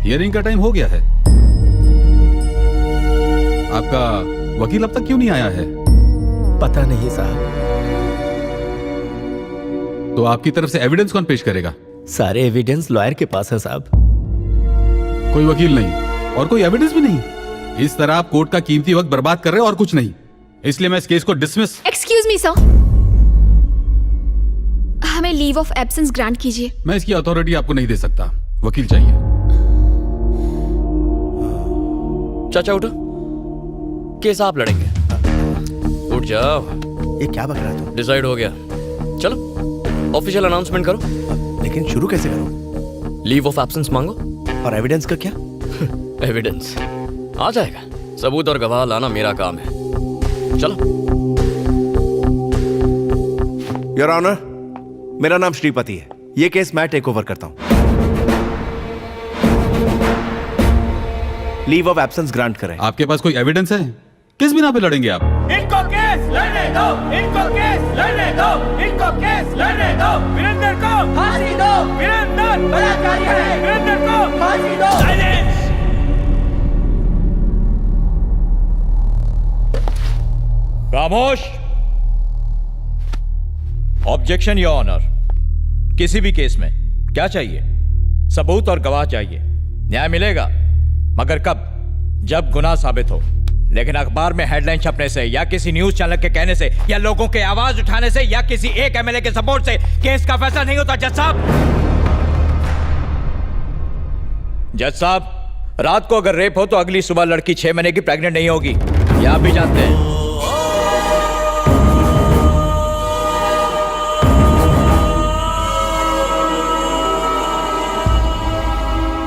Hearing का time हो गया है। आपका वकील अब तक क्यों नहीं आया है? पता नहीं साहब। तो आपकी तरफ से एविडेंस कौन पेश करेगा? सारे एविडेंस लॉयर के पास है साहब। कोई वकील नहीं और कोई एविडेंस भी नहीं। इस तरह आप कोर्ट का कीमती वक्त बर्बाद कर रहे हो और कुछ नहीं। इसलिए मैं इस केस को डिसमिस। एक्सक्यूज मी सर, हमें लीव ऑफ एब्सेंस ग्रांट कीजिए। मैं इसकी अथॉरिटी आपको नहीं दे सकता, वकील चाहिए। चाचा उठो, केस आप लड़ेंगे। उठ जाओ। ये क्या बक रहा है तू? डिसाइड हो गया, चलो ऑफिशियल अनाउंसमेंट करो। लेकिन शुरू कैसे करूं? लीव ऑफ एब्सेंस मांगो। और एविडेंस का क्या? एविडेंस आ जाएगा, सबूत और गवाह लाना मेरा काम है। चलो। योर ऑनर, मेरा नाम श्रीपति है। ये केस मैं टेक ओवर करता हूं। लीव ऑफ एब्सेंस ग्रांट करें। आपके पास कोई एविडेंस है? किस बिना पे लड़ेंगे आप? इनको केस लड़ने दो, इनको केस लड़ने दो, इनको केस लड़ने दो। वीरेंद्र को फांसी दो, वीरेंद्र बलात्कारी है, वीरेंद्र को फांसी दो। साइलेंस। खामोश। Objection your honour. किसी भी केस में क्या चाहिए? सबूत और गवाह चाहिए। न्याय मिलेगा, मगर कब? जब गुनाह साबित हो। लेकिन अखबार में हेडलाइन छपने से या किसी न्यूज चैनल के कहने से या लोगों के आवाज उठाने से या किसी एक एमएलए के सपोर्ट से केस का फैसला नहीं होता। जज साहब, जज साहब, रात को अगर रेप हो तो अगली सुबह लड़की 6 महीने की प्रेग्नेंट नहीं होगी, ये आप भी जानते हैं।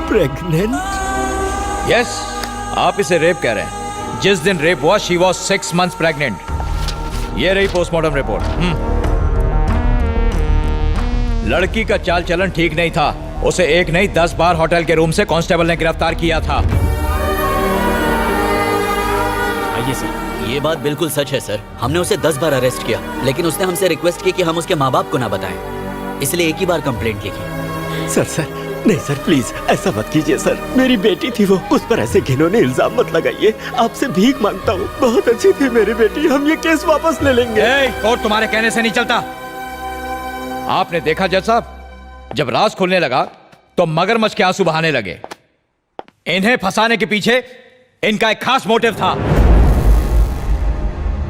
प्रेग्नेंट? यस, आप इसे रेप कह रहे हैं। जिस दिन रेप हुआ शी वॉज 6 months प्रेग्नेंट। ये रही पोस्टमार्टम रिपोर्ट। लड़की का चाल चलन ठीक नहीं था। उसे एक नहीं 10 बार होटल के रूम से कांस्टेबल ने गिरफ्तार किया था। आइए सर, ये बात बिल्कुल सच है सर। हमने उसे 10 बार अरेस्ट किया, लेकिन उसने हमसे रिक्वेस्ट की कि हम उसके माँ बाप को ना बताएं, इसलिए एक ही बार कंप्लेंट लिखी। सर नहीं सर, प्लीज ऐसा मत कीजिए सर। मेरी बेटी थी वो, उस पर ऐसे घिनौने इल्जाम मत लगाइए। आपसे भीख मांगता हूँ, बहुत अच्छी थी मेरी बेटी। हम ये केस वापस ले लेंगे। कोर्ट तुम्हारे कहने से नहीं चलता। आपने देखा जज साहब, जब राज खुलने लगा तो मगरमच्छ के आंसू बहाने लगे। इन्हें फंसाने के पीछे इनका एक खास मोटिव था।